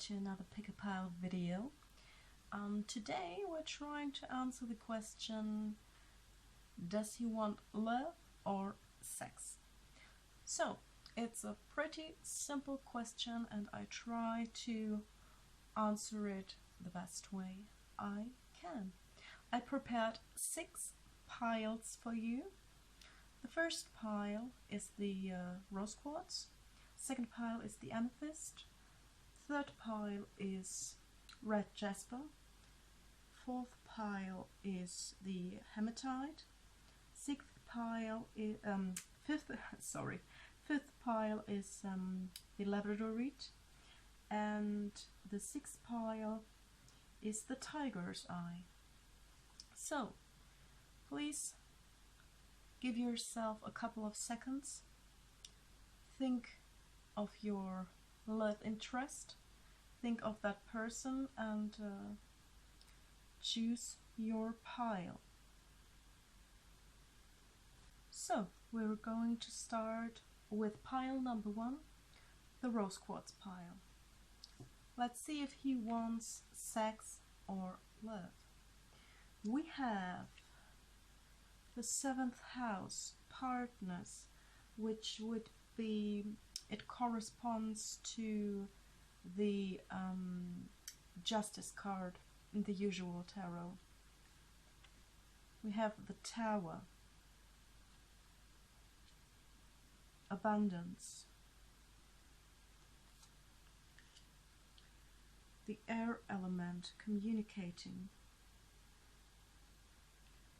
to another pick-a-pile video. Today we're trying to answer the question, does he want love or sex? So, it's a pretty simple question and I try to answer it the best way I can. I prepared 6 piles for you. The first pile is the rose quartz, second pile is the amethyst, third pile is red jasper, fourth pile is the hematite, fifth pile is the labradorite, and the sixth pile is the tiger's eye. So please give yourself a couple of seconds, think of your love interest, think of that person, and choose your pile. So we're going to start with pile number 1, the rose quartz pile. Let's see if he wants sex or love. We have the 7th house, partners, which would be, it corresponds to the justice card in the usual tarot. We have the tower, abundance, the air element, communicating,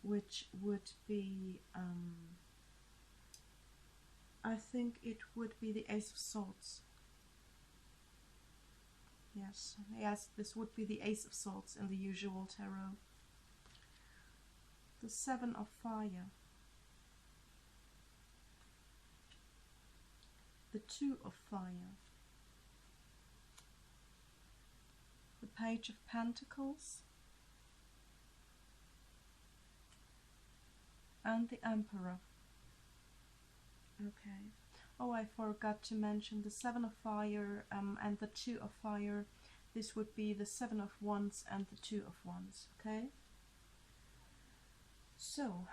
which would be, I think it would be the Ace of Swords. Yes, this would be the Ace of Swords in the usual tarot. The 7 of Fire, the 2 of Fire, the Page of Pentacles, and the Emperor. Okay. Oh, I forgot to mention the 7 of Fire and the 2 of Fire. This would be the 7 of Wands and the 2 of Wands. Okay. So,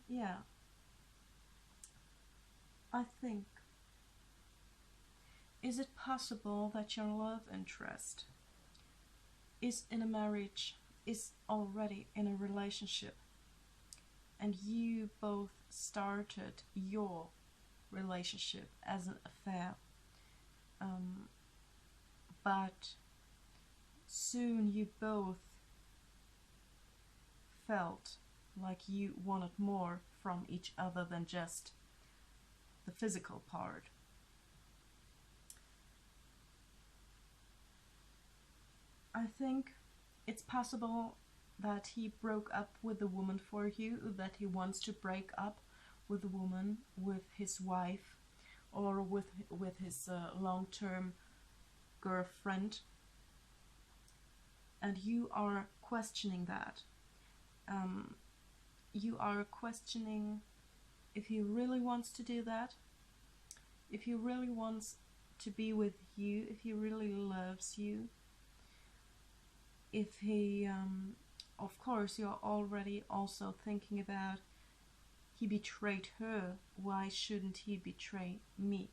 yeah. I think, is it possible that your love interest is in a marriage, is already in a relationship, and you both started your relationship as an affair, but soon you both felt like you wanted more from each other than just the physical part. I think it's possible that he broke up with the woman for you, that he wants to break up with the woman, with his wife, or with his long-term girlfriend, and you are questioning that. You are questioning if he really wants to do that, if he really wants to be with you, if he really loves you, if he of course, you're already also thinking about, he betrayed her, why shouldn't he betray me?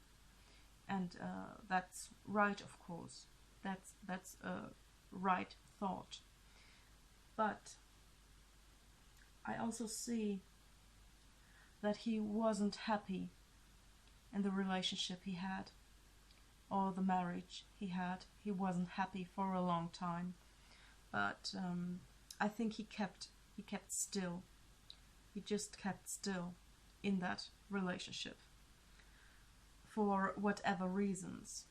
And that's right, of course. That's a right thought. But I also see that he wasn't happy in the relationship he had, or the marriage he had. He wasn't happy for a long time. But I think he kept still. He just kept still in that relationship for whatever reasons.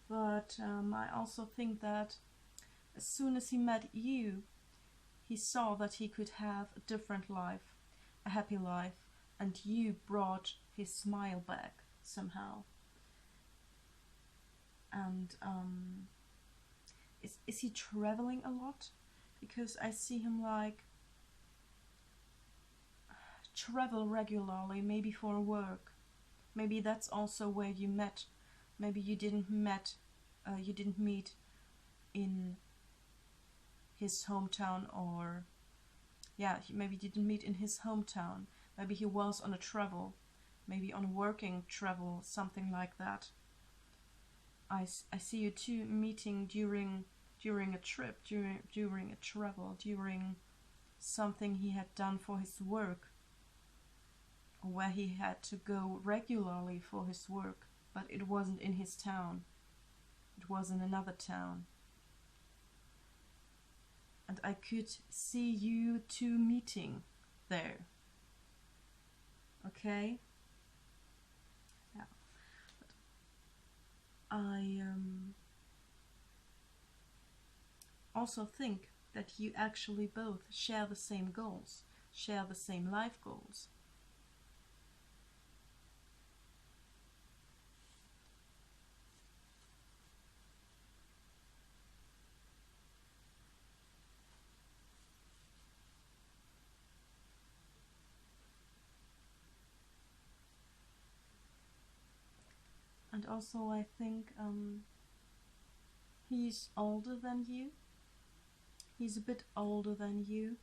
But I also think that as soon as he met you, he saw that he could have a different life, a happy life, and you brought his smile back somehow. And is he traveling a lot? Because I see him like travel regularly, maybe for work. Maybe that's also where you met. Maybe you didn't met you didn't meet in his hometown, or yeah, maybe you didn't meet in his hometown. Maybe he was on a travel, maybe on a working travel, something like that. I see you two meeting during a trip, during a travel, during something he had done for his work, or where he had to go regularly for his work, but it wasn't in his town, it was in another town. And I could see you two meeting there. Okay? Yeah. But I also think that you actually both share the same goals, share the same life goals. And also I think he's older than you. He's a bit older than you.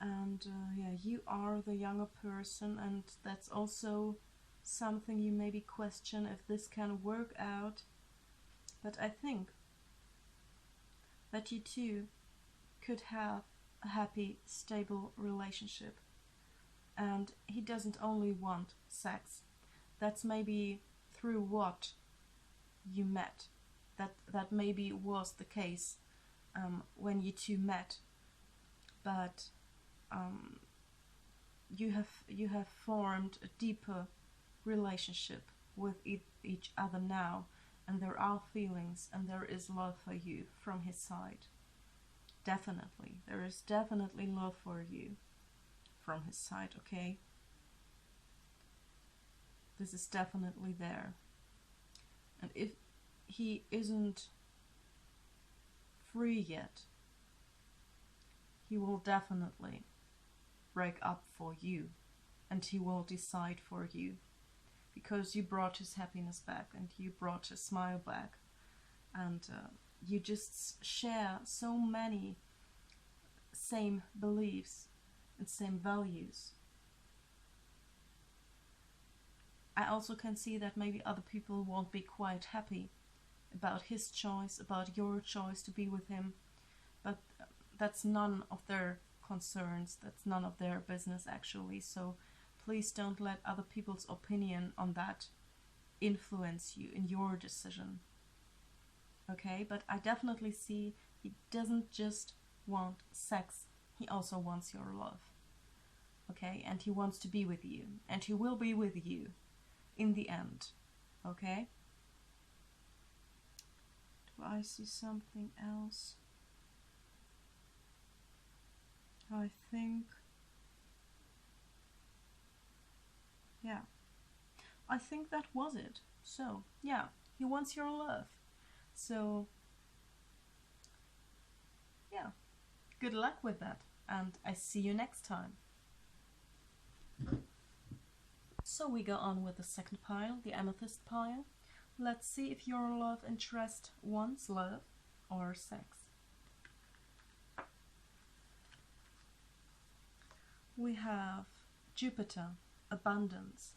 And yeah, you are the younger person, and that's also something you maybe question if this can work out. But I think that you two could have a happy, stable relationship. And he doesn't only want sex. That's maybe through what you met. That maybe was the case when you two met. But you have formed a deeper relationship with each other now, and there are feelings and there is love for you from his side. Definitely, there is definitely love for you from his side, okay? This is definitely there. And if he isn't free yet, he will definitely break up for you, and he will decide for you, because you brought his happiness back and you brought his smile back, and you just share so many same beliefs and same values. I also can see that maybe other people won't be quite happy about his choice, about your choice to be with him, but that's none of their concerns, that's none of their business actually, so please don't let other people's opinion on that influence you in your decision. Okay, but I definitely see he doesn't just want sex, he also wants your love. Okay, and he wants to be with you, and he will be with you in the end. Okay? Do I see something else? I think, yeah, I think that was it. So yeah, he wants your love. So yeah, good luck with that, and I see you next time. So we go on with the second pile, the amethyst pile. Let's see if your love interest wants love or sex. We have Jupiter, abundance,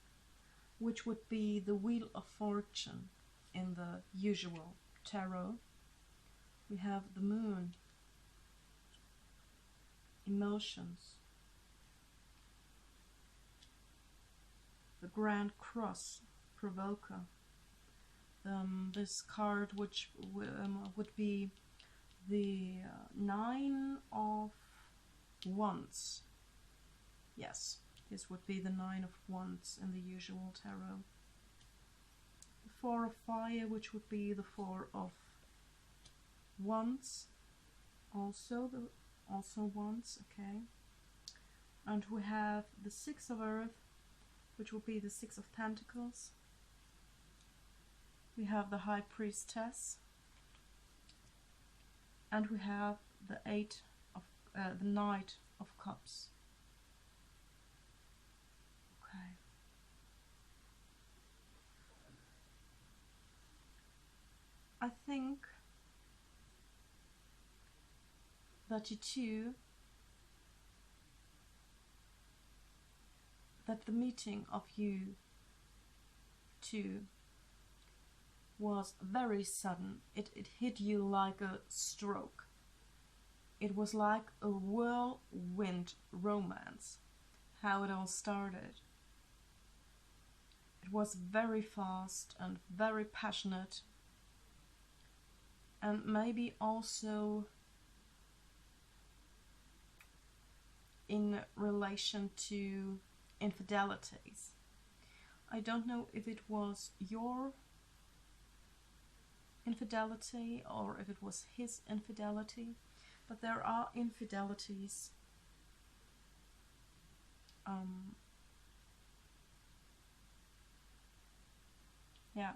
which would be the wheel of fortune in the usual tarot. We have the moon, emotions, the grand cross, provoker. This card, which would be the 9 of Wands. Yes, this would be the 9 of Wands in the usual tarot. The 4 of Fire, which would be the 4 of Wands, also Wands, okay. And we have the 6 of Earth, which would be the 6 of Pentacles. We have the High Priestess, and we have the the Knight of Cups. Okay. I think that you two, that the meeting of you two was very sudden. It hit you like a stroke. It was like a whirlwind romance, how it all started. It was very fast and very passionate, and maybe also in relation to infidelities. I don't know if it was your infidelity or if it was his infidelity, but there are infidelities yeah,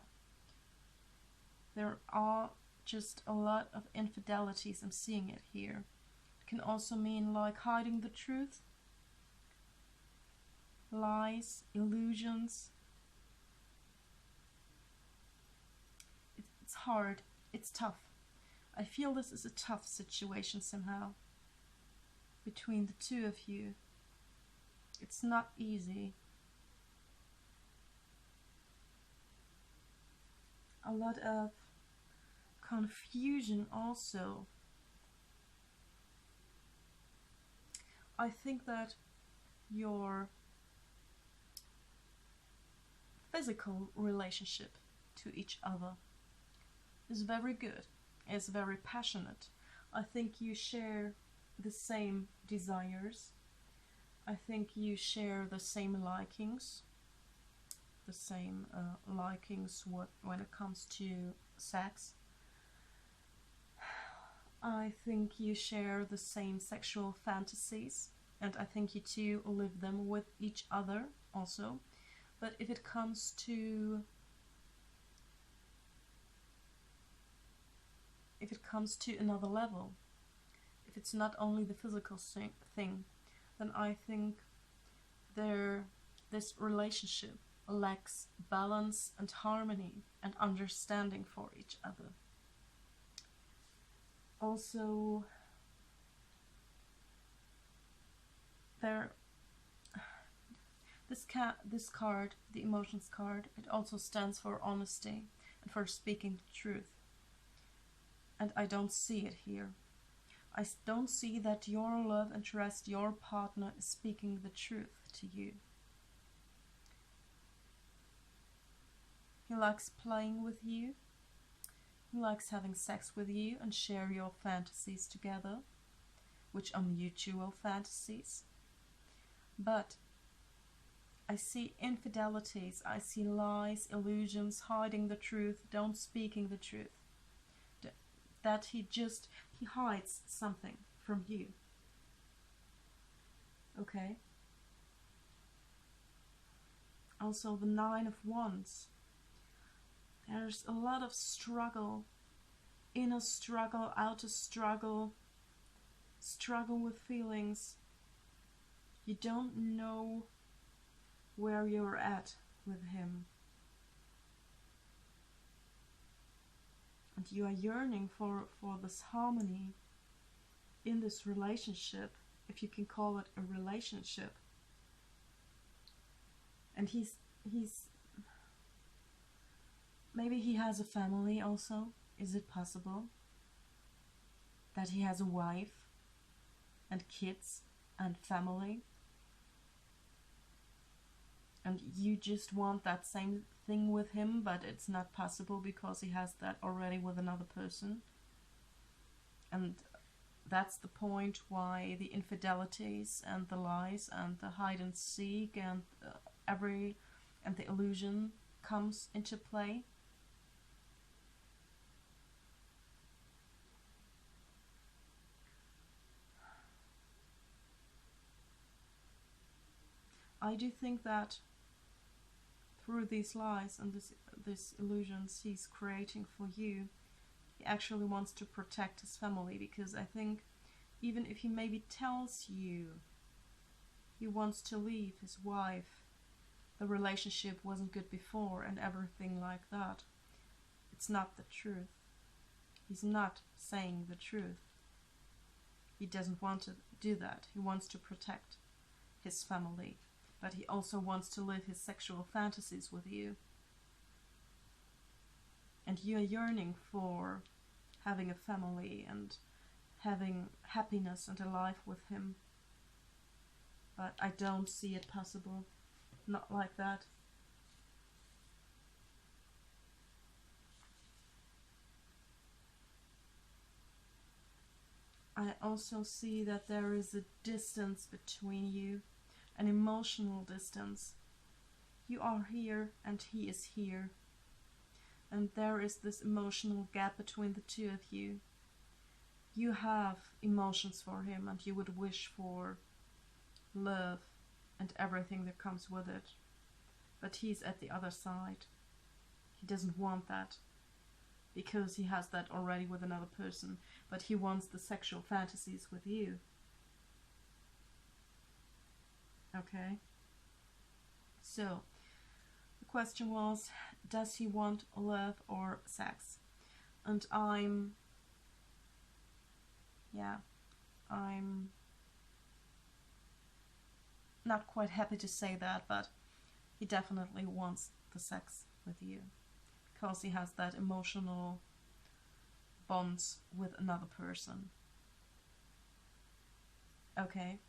there are just a lot of infidelities. I'm seeing it here. It can also mean like hiding the truth, lies, illusions. It's hard, it's tough. I feel this is a tough situation somehow between the two of you. It's not easy. A lot of confusion also. I think that your physical relationship to each other is very good, is very passionate. I think you share the same desires. I think you share the same likings. The same likings when it comes to sex. I think you share the same sexual fantasies, and I think you two live them with each other also. But if it comes to another level, if it's not only the physical thing, then I think this relationship lacks balance and harmony and understanding for each other. Also, this card, the emotions card, it also stands for honesty and for speaking the truth. And I don't see it here. I don't see that your love interest, your partner, is speaking the truth to you. He likes playing with you. He likes having sex with you and share your fantasies together, which are mutual fantasies. But I see infidelities, I see lies, illusions, hiding the truth, don't speaking the truth. That he hides something from you. Okay? Also the 9 of Wands. There's a lot of struggle, inner struggle, outer struggle, struggle with feelings. You don't know where you're at with him. And you are yearning for this harmony in this relationship, if you can call it a relationship. And he's maybe he has a family also. Is it possible that he has a wife and kids and family? And you just want that same thing with him, but it's not possible because he has that already with another person. And that's the point why the infidelities and the lies and the hide and seek and the illusion comes into play. I do think that through these lies and these illusions he's creating for you, he actually wants to protect his family, because I think even if he maybe tells you he wants to leave his wife, the relationship wasn't good before and everything like that, it's not the truth. He's not saying the truth. He doesn't want to do that. He wants to protect his family, but he also wants to live his sexual fantasies with you. And you're yearning for having a family and having happiness and a life with him. But I don't see it possible. Not like that. I also see that there is a distance between you, an emotional distance. You are here and he is here. And there is this emotional gap between the two of you. You have emotions for him and you would wish for love and everything that comes with it. But he's at the other side. He doesn't want that, because he has that already with another person, but he wants the sexual fantasies with you. Okay? So, the question was, does he want love or sex? And I'm not quite happy to say that, but he definitely wants the sex with you, because he has that emotional bonds with another person. Okay?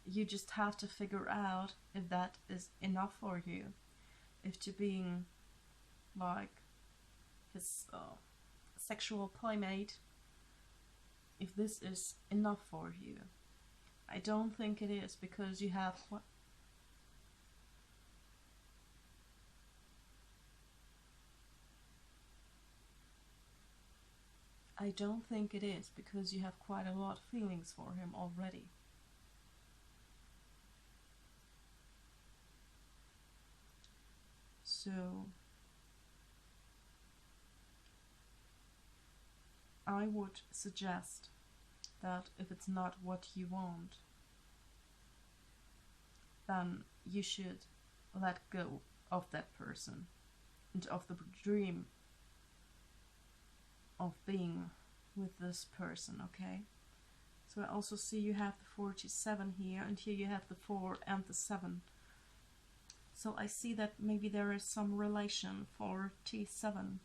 You just have to figure out if that is enough for you. If to being like his sexual playmate, if this is enough for you. I don't think it is, because you have I don't think it is, because you have quite a lot of feelings for him already. So I would suggest that if it's not what you want, then you should let go of that person and of the dream of being with this person, okay? So I also see you have the 47 here, and here you have the 4 and the 7. So I see that maybe there is some relation, 47.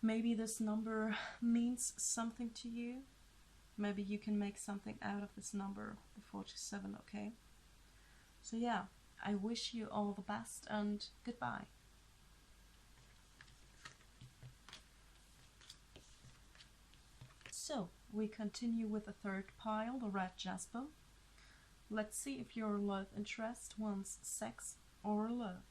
Maybe this number means something to you. Maybe you can make something out of this number, the 47, okay? So yeah, I wish you all the best and goodbye. So, we continue with the third pile, the red jasper. Let's see if your love interest wants sex or love.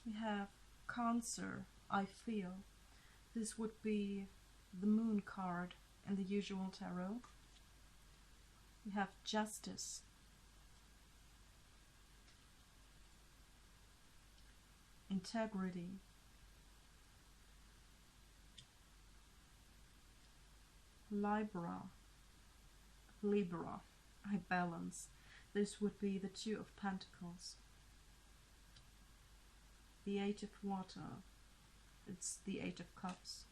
We have Cancer, I feel. This would be the moon card in the usual tarot. We have Justice. Integrity. Libra, I balance. This would be the 2 of Pentacles. The 8 of Water, it's the 8 of Cups.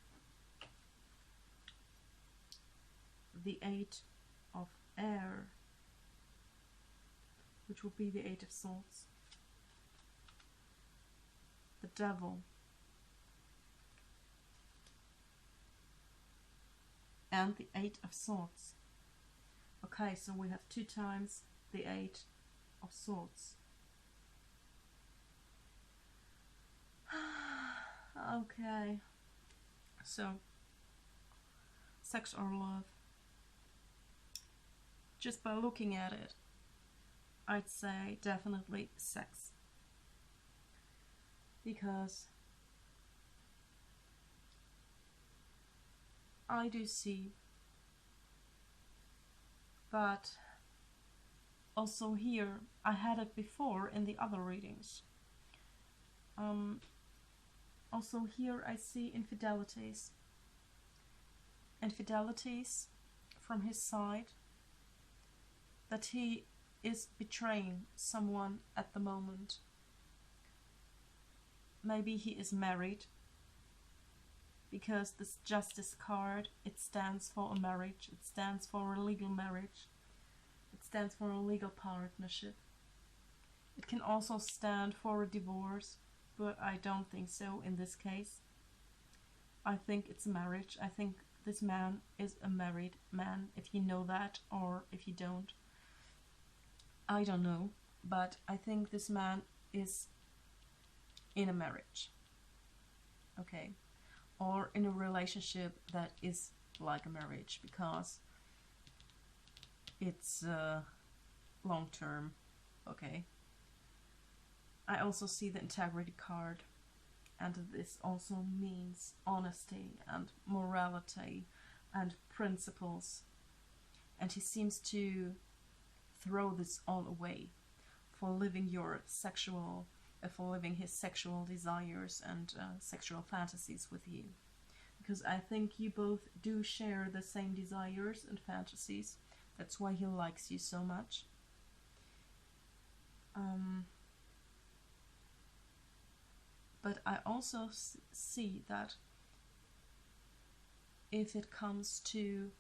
The 8 of Air, which will be the 8 of Swords. The Devil. And the 8 of Swords. Okay, so we have 2 times the 8 of Swords. Okay, so sex or love? Just by looking at it, I'd say definitely sex, because I do see that also here, I had it before in the other readings. Also here I see infidelities. Infidelities from his side, that he is betraying someone at the moment. maybe he is married, because this Justice card, it stands for a marriage, it stands for a legal marriage, it stands for a legal partnership. It can also stand for a divorce, but I don't think so in this case. I think it's a marriage. I think this man is a married man, if you know that or if you don't. I don't know, but I think this man is in a marriage, okay, or in a relationship that is like a marriage, because it's long term, okay. I also see the Integrity card, and this also means honesty and morality and principles, and he seems to throw this all away for living your sexual, for living his sexual desires and sexual fantasies with you, because I think you both do share the same desires and fantasies. That's why he likes you so much. But I also see that if it comes to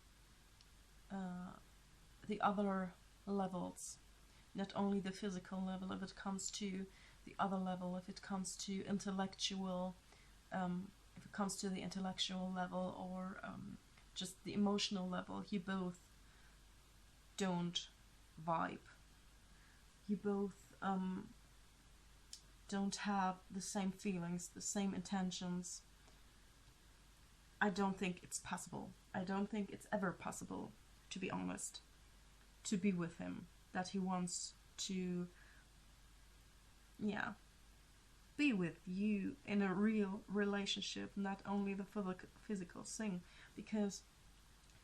the other levels, not only the physical level, if it comes to the other level, if it comes to intellectual, if it comes to the intellectual level, or just the emotional level, you both don't vibe. You both don't have the same feelings, the same intentions. I don't think it's possible. I don't think it's ever possible, to be honest, to be with him. That he wants to, yeah, be with you in a real relationship, not only the physical thing. Because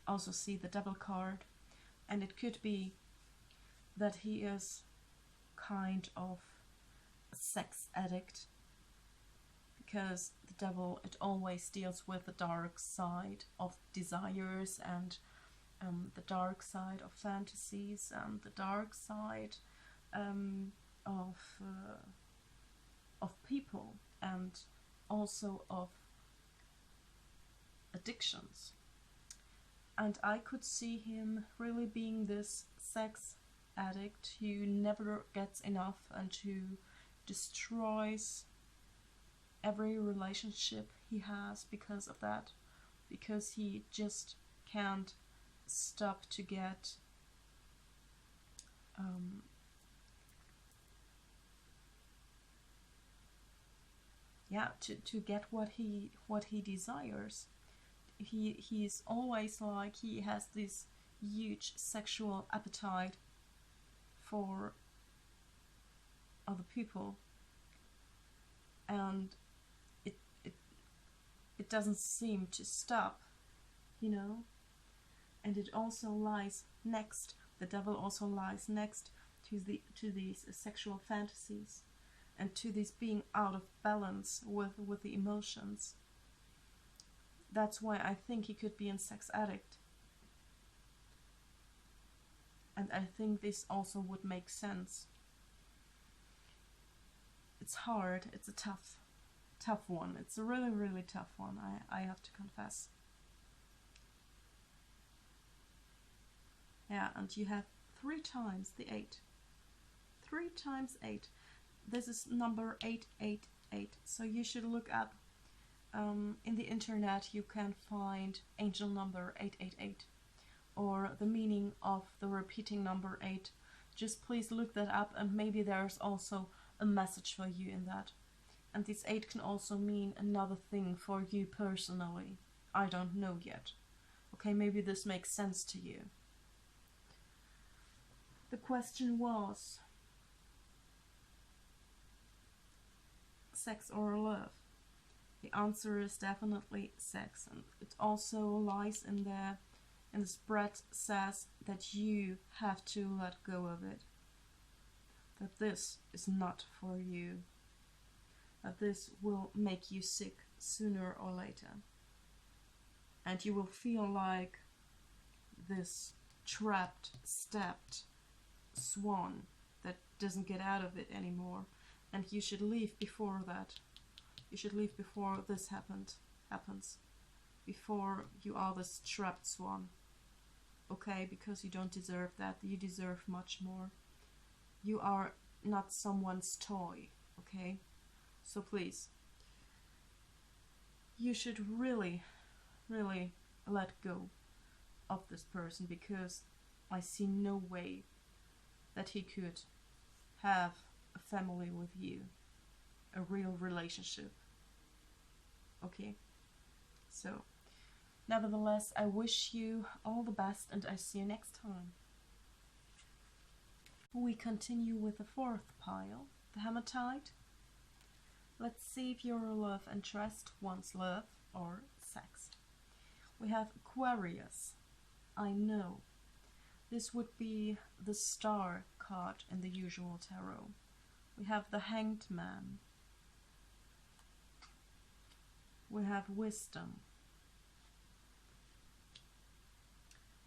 I also see the Devil card, and it could be that he is kind of a sex addict, because the Devil, it always deals with the dark side of desires, and the dark side of fantasies, and the dark side of people, and also of addictions. And I could see him really being this sex addict who never gets enough and who destroys every relationship he has because of that, because he just can't stop to get to get what he desires. He's always like, he has this huge sexual appetite for other people, and it doesn't seem to stop, you know. And it also lies next, the Devil also lies next to these sexual fantasies, and to this being out of balance with the emotions. That's why I think he could be a sex addict. And I think this also would make sense. It's hard, it's a tough one. It's a really, really tough one, I have to confess. Yeah, and you have 3 times the 8. 3 times 8. This is number 888. So you should look up in the internet. You can find angel number 888, or the meaning of the repeating number 8. Just please look that up, and maybe there's also a message for you in that. And this 8 can also mean another thing for you personally. I don't know yet. Okay, maybe this makes sense to you. The question was sex or love? The answer is definitely sex, and it also lies in there. And the spread says that you have to let go of it. That this is not for you. That this will make you sick sooner or later. And you will feel like this trapped, stabbed swan that doesn't get out of it anymore. And you should leave before that. You should leave before this happens. Before you are this trapped swan. Okay? Because you don't deserve that. You deserve much more. You are not someone's toy. Okay? So please. You should really, really let go of this person, because I see no way that he could have a family with you, a real relationship. Okay? So, nevertheless, I wish you all the best, and I see you next time. We continue with the fourth pile, the Hematite. Let's see if your love interest wants love or sex. We have Aquarius. I know. This would be the star card in the usual tarot. We have the Hanged Man. We have Wisdom.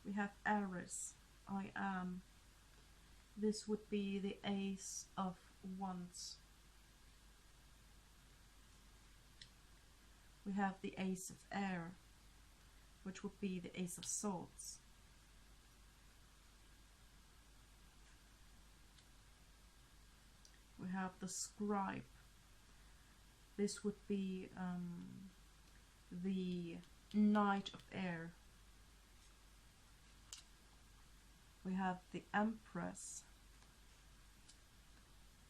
We have Aries. I am. This would be the Ace of Wands. We have the Ace of Air, which would be the Ace of Swords. We have the Scribe. This would be the Knight of Air. We have the Empress.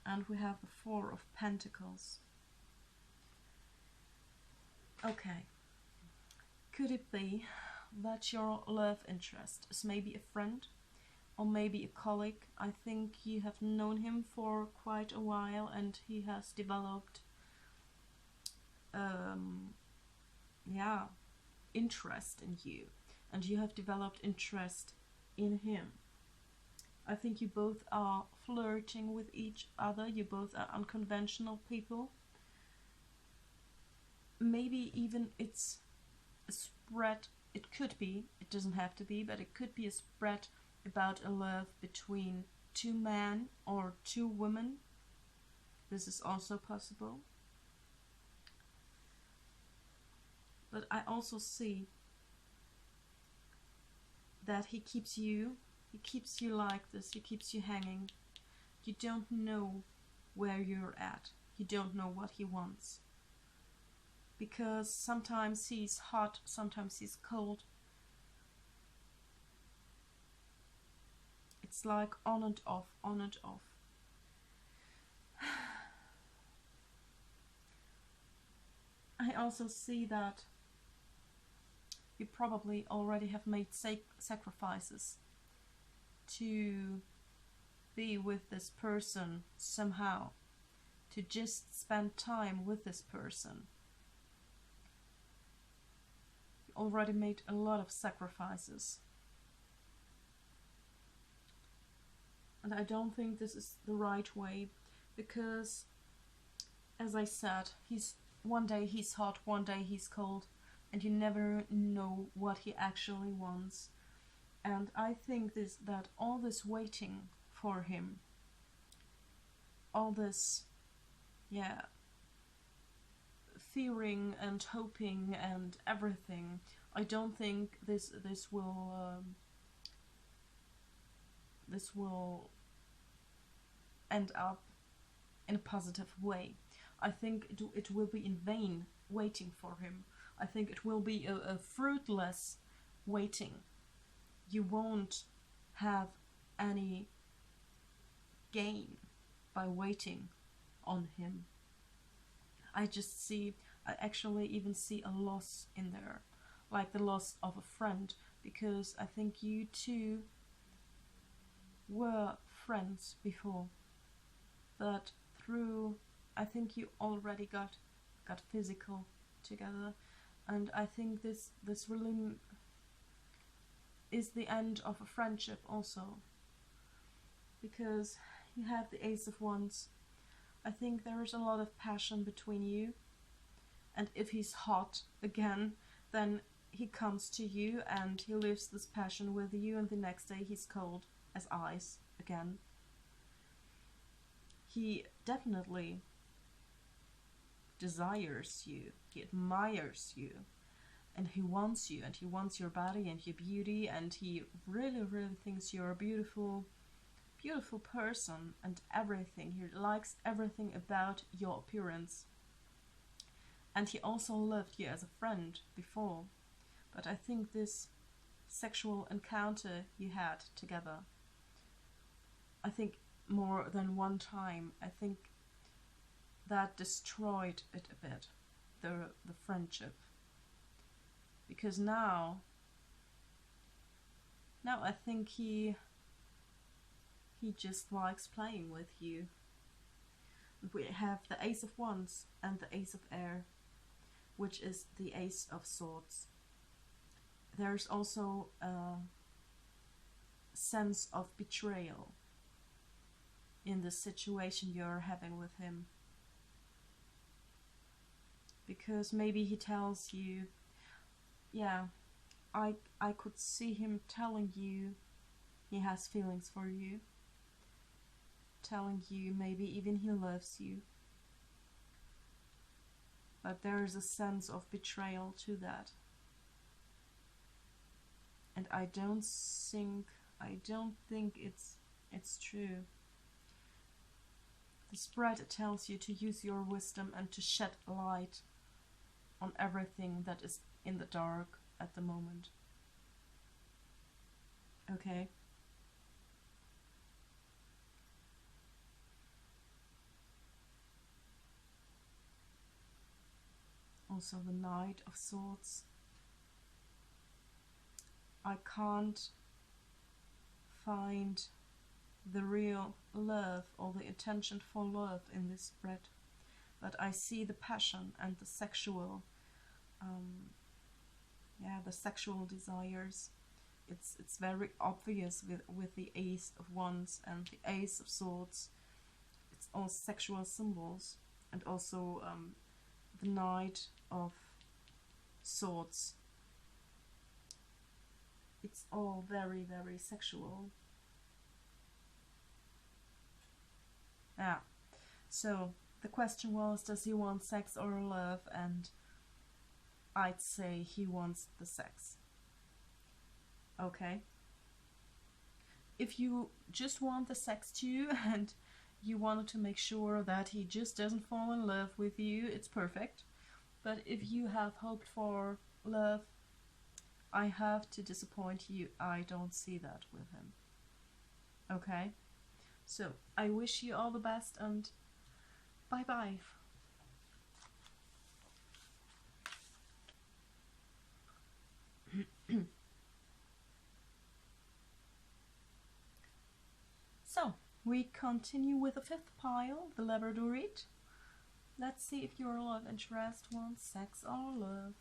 And we have the Four of Pentacles. Okay. Could it be that your love interest is maybe a friend or maybe a colleague? I think you have known him for quite a while and he has developed interest in you, and you have developed interest in him. I think you both are flirting with each other. You both are unconventional people. Maybe even it's a spread. It could be, it doesn't have to be, but it could be a spread about a love between two men or two women. This is also possible. But I also see that he keeps you like this, he keeps you hanging. You don't know where you're at. You don't know what he wants. Because sometimes he's hot, sometimes he's cold. It's like on and off, on and off. I also see that you probably already have made sacrifices to be with this person somehow, to just spend time with this person. You already made a lot of sacrifices. And I don't think this is the right way, because, as I said, one day he's hot, one day he's cold, and you never know what he actually wants. And I think that all this waiting for him, all this, fearing and hoping and everything, I don't think this will end up in a positive way. I think it will be in vain waiting for him. I think it will be a fruitless waiting. You won't have any gain by waiting on him. I actually even see a loss in there, like the loss of a friend, because I think you two were friends before, but I think you already got physical together, and I think this really is the end of a friendship also, because you have the Ace of Wands. I think there is a lot of passion between you, and if he's hot again, then he comes to you and he lives this passion with you, and the next day he's cold as ice again. He definitely desires you, he admires you, and he wants you, and he wants your body and your beauty, and he really, really thinks you're a beautiful, beautiful person and everything. He likes everything about your appearance. And he also loved you as a friend before. But I think this sexual encounter you had together, I think more than one time, I think that destroyed it a bit, the friendship. Because now I think he just likes playing with you. We have the Ace of Wands and the Ace of Air, which is the Ace of Swords. There's also a sense of betrayal in the situation you're having with him. Because maybe he tells you, yeah, I could see him telling you he has feelings for you. Telling you maybe even he loves you. But there is a sense of betrayal to that. And I don't think it's true. The spread tells you to use your wisdom and to shed light on everything that is in the dark at the moment. Okay? Also the Knight of Swords. I can't find the real love or the intention for love in this spread, but I see the passion and the sexual, the sexual desires. It's very obvious with the Ace of Wands and the Ace of Swords. It's all sexual symbols, and also the Knight of Swords. It's all very, very sexual. Yeah. So the question was, does he want sex or love? And I'd say he wants the sex. Okay. If you just want the sex too, and you wanted to make sure that he just doesn't fall in love with you, it's perfect. But if you have hoped for love, I have to disappoint you. I don't see that with him. Okay? So, I wish you all the best, and bye-bye. So, we continue with the fifth pile, the Labradorite. Let's see if your love interest wants sex or love.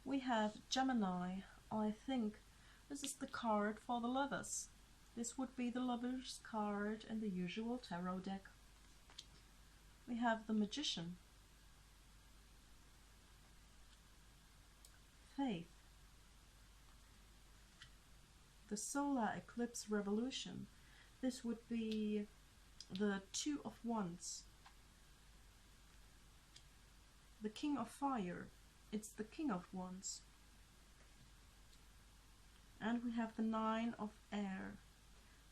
We have Gemini. I think this is the card for the lovers. This would be the lover's card in the usual tarot deck. We have the Magician. Faith. The Solar Eclipse Revolution. This would be the Two of Wands. The King of Fire. It's the King of Wands. And we have the Nine of Air.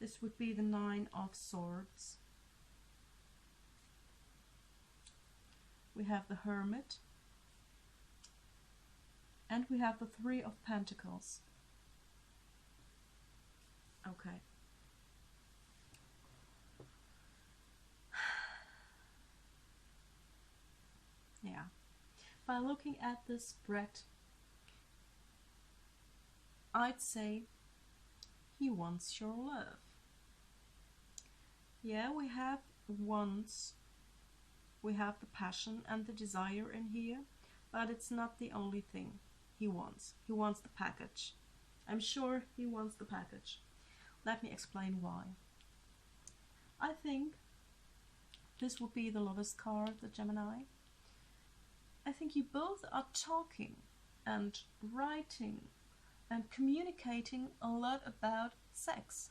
This would be the Nine of Swords. We have the Hermit. And we have the Three of Pentacles. Okay. Yeah. By looking at this spread, I'd say he wants your love. Yeah, we have wants, we have the passion and the desire in here, but it's not the only thing he wants. He wants the package. I'm sure he wants the package. Let me explain why. I think this would be the Lover's card, the Gemini. I think you both are talking and writing and communicating a lot about sex.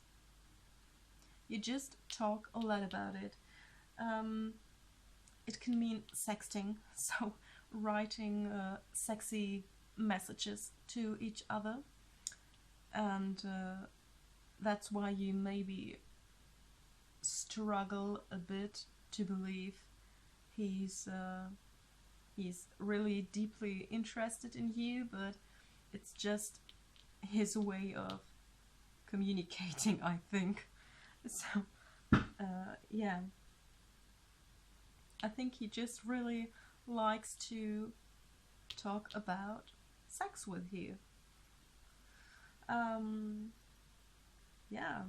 You just talk a lot about it. it can mean sexting, so writing sexy messages to each other, and that's why you maybe struggle a bit to believe he's really deeply interested in you, but it's just his way of communicating, I think. So yeah, I think he just really likes to talk about sex with you. Yeah.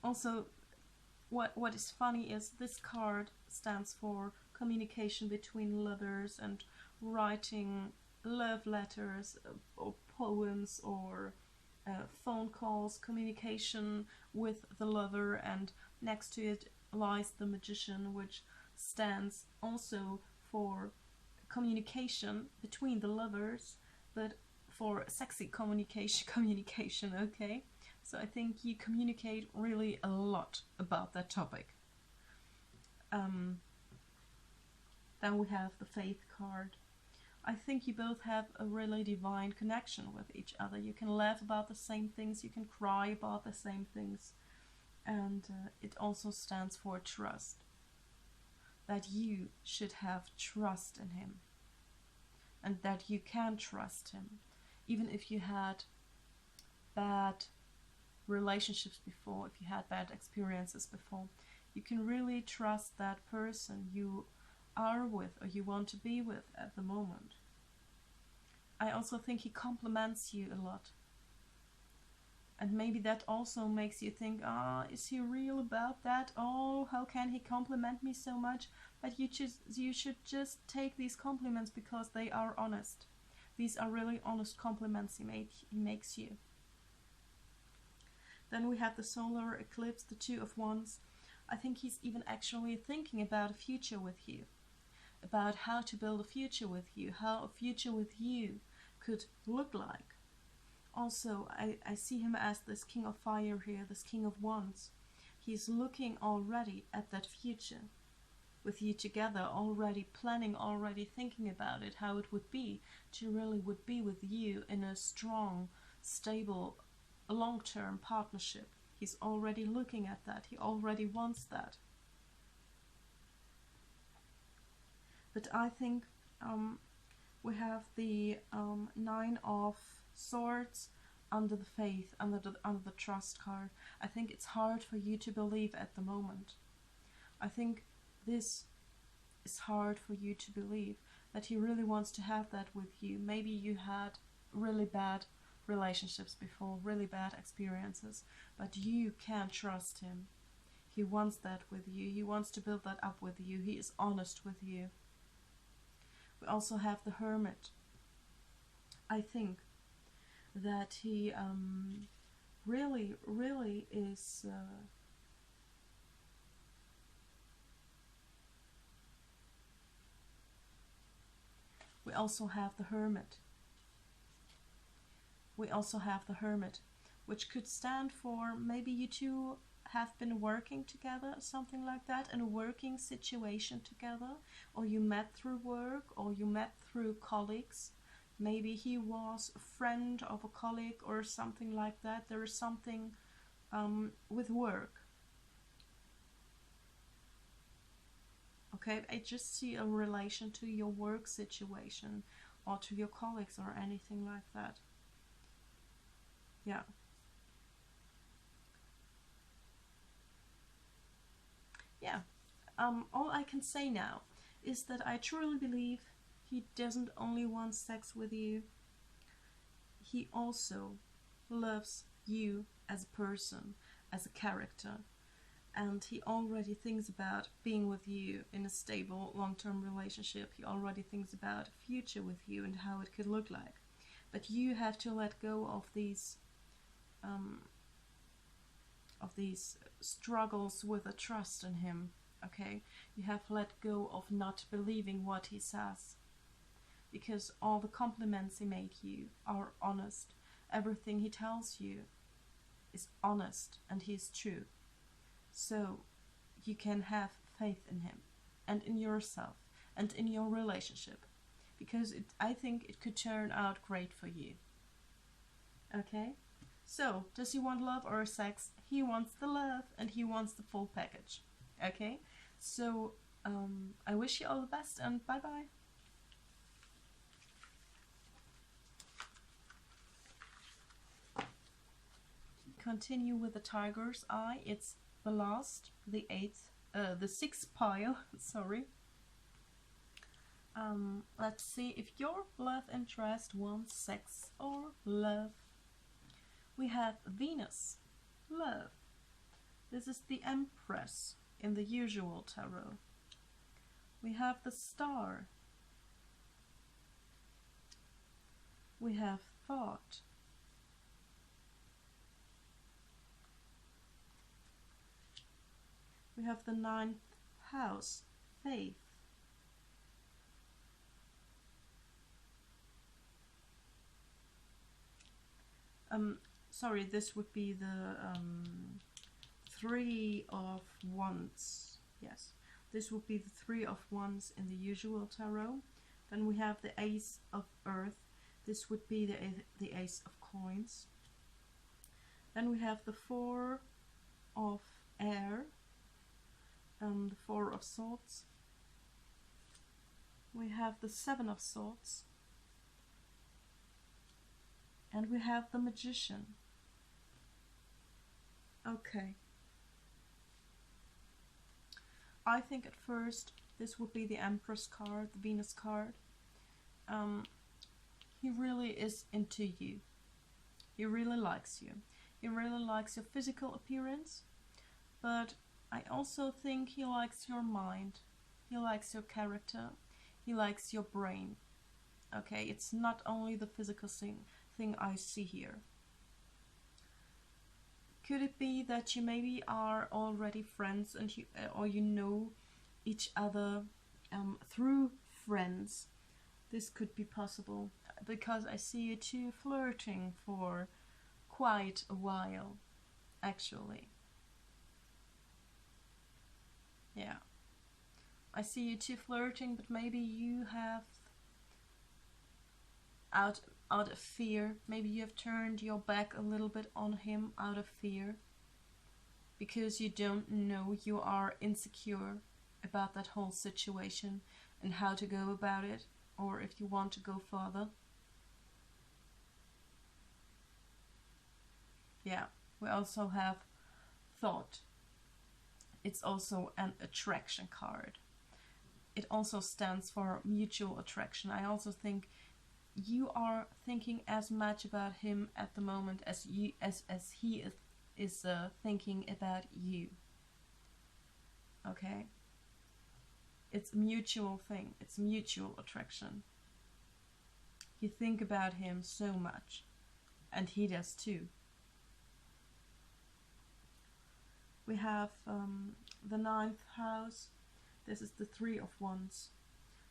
Also, what is funny is this card stands for communication between lovers and writing love letters or poems or phone calls, communication with the lover, and next to it lies the magician, which stands also for communication between the lovers, but for sexy communication, okay? So I think you communicate really a lot about that topic. Then we have the Faith card. I think you both have a really divine connection with each other. You can laugh about the same things, you can cry about the same things, and it also stands for trust. That you should have trust in him, and that you can trust him, even if you had bad relationships before, if you had bad experiences before. You can really trust that person you are with or you want to be with at the moment. I also think he compliments you a lot. And maybe that also makes you think, is he real about that? Oh, how can he compliment me so much? But you should just take these compliments because they are honest. These are really honest compliments he makes you. Then we have the solar eclipse, the Two of Wands. I think he's even actually thinking about a future with you, about how to build a future with you, how a future with you could look like. Also, I see him as this King of Fire here, this King of Wands. He's looking already at that future with you together, already planning, already thinking about it, how it would be with you in a strong, stable, long-term partnership. He's already looking at that. He already wants that. But I think we have the Nine of Swords under the Faith, under the Trust card. I think it's hard for you to believe at the moment. I think this is hard for you to believe, that he really wants to have that with you. Maybe you had really bad relationships before, really bad experiences, but you can't trust him. He wants that with you. He wants to build that up with you. He is honest with you. We also have the Hermit. I think that he really is we also have the Hermit. We also have the Hermit, which could stand for maybe you two have been working together, something like that, in a working situation together, or you met through work, or you met through colleagues. Maybe he was a friend of a colleague or something like that. There is something with work. Okay, I just see a relation to your work situation or to your colleagues or anything like that. Yeah. Yeah. All I can say now is that I truly believe he doesn't only want sex with you, he also loves you as a person, as a character, and he already thinks about being with you in a stable, long-term relationship. He already thinks about a future with you and how it could look like. But you have to let go of these struggles with a trust in him. Okay, you have let go of not believing what he says, because all the compliments he made you are honest. Everything he tells you is honest and he's true. So you can have faith in him and in yourself and in your relationship, because I think it could turn out great for you. Okay? So, does he want love or sex? He wants the love and he wants the full package. Okay? So, I wish you all the best and bye-bye. Continue with the tiger's eye. It's the last, the sixth pile, sorry. Let's see if your love interest wants sex or love. We have Venus, love. This is the Empress in the usual tarot. We have the Star. We have Thought. We have the 9th house, Faith. Sorry, this would be the 3 of Wands. Yes, this would be the 3 of Wands in the usual tarot. Then we have the Ace of Earth. This would be the Ace of Coins. Then we have the 4 of Air. The 4 of Swords. We have the 7 of Swords. And we have the Magician. Okay. I think at first this would be the Empress card, the Venus card. He really is into you. He really likes you. He really likes your physical appearance, but I also think he likes your mind. He likes your character. He likes your brain. Okay, it's not only the physical thing I see here. Could it be that you maybe are already friends and or you know each other through friends? This could be possible, because I see you two flirting for quite a while, actually. Yeah. I see you two flirting, but maybe you have, out of fear, maybe you have turned your back a little bit on him out of fear, because you don't know, you are insecure about that whole situation and how to go about it, or if you want to go further. Yeah, we also have Thought. It's also an attraction card. It also stands for mutual attraction. I also think you are thinking as much about him at the moment as he is thinking about you. Okay? It's a mutual thing. It's mutual attraction. You think about him so much, and he does too. We have the 9th house. This is the 3 of Wands,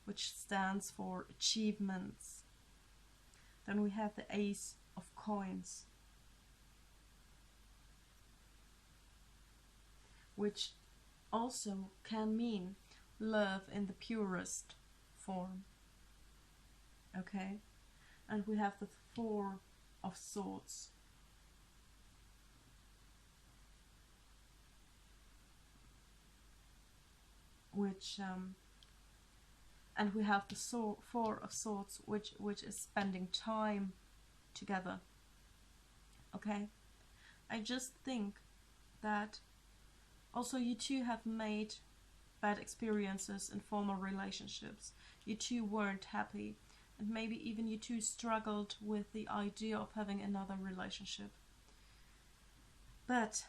which stands for achievements. Then we have the Ace of Coins, which also can mean love in the purest form. Okay? And we have the 4 of Swords, which and we have the 4 of Swords, which is spending time together. Okay? I just think that also you two have made bad experiences in former relationships. You two weren't happy, and maybe even you two struggled with the idea of having another relationship. But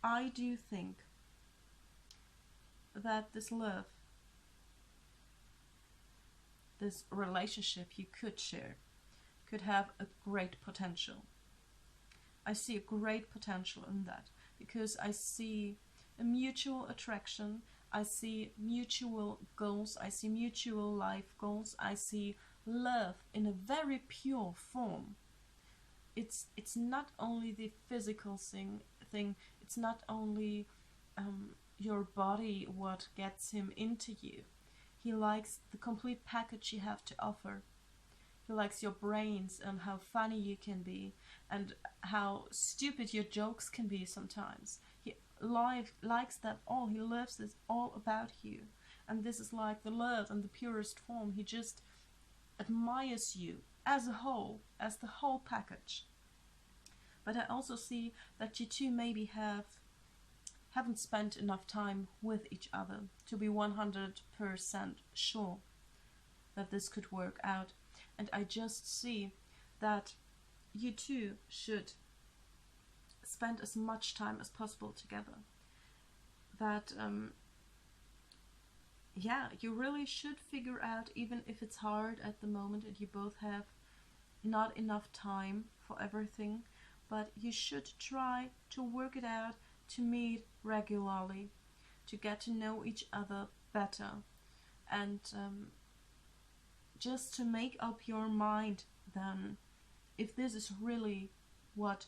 I do think that this love, this relationship you could share, could have a great potential. I see a great potential in that, because I see a mutual attraction, I see mutual goals, I see mutual life goals, I see love in a very pure form. It's not only the physical thing, it's not only your body what gets him into you. He likes the complete package you have to offer. He likes your brains and how funny you can be and how stupid your jokes can be sometimes. He likes that all. He loves this all about you. And this is like the love in the purest form. He just admires you as a whole, as the whole package. But I also see that you two maybe haven't spent enough time with each other to be 100% sure that this could work out. And I just see that you two should spend as much time as possible together. That, yeah, you really should figure out, even if it's hard at the moment and you both have not enough time for everything, but you should try to work it out, to meet regularly, to get to know each other better, and just to make up your mind then if this is really what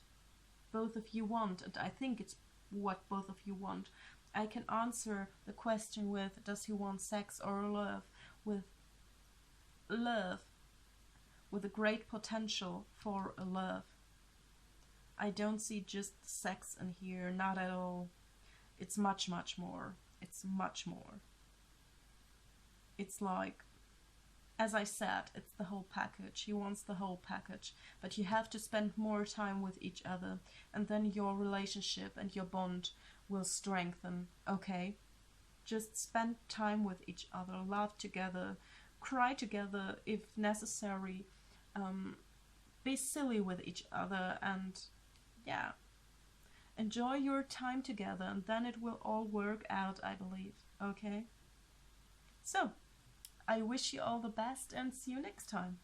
both of you want. And I think it's what both of you want. I can answer the question with, does he want sex or love? With love, with a great potential for a love. I don't see just sex in here, not at all. It's much, much more. It's much more. It's like, as I said, it's the whole package. He wants the whole package. But you have to spend more time with each other, and then your relationship and your bond will strengthen, okay? Just spend time with each other, laugh together, cry together if necessary, be silly with each other, and yeah, enjoy your time together, and then it will all work out, I believe, okay? So, I wish you all the best and see you next time.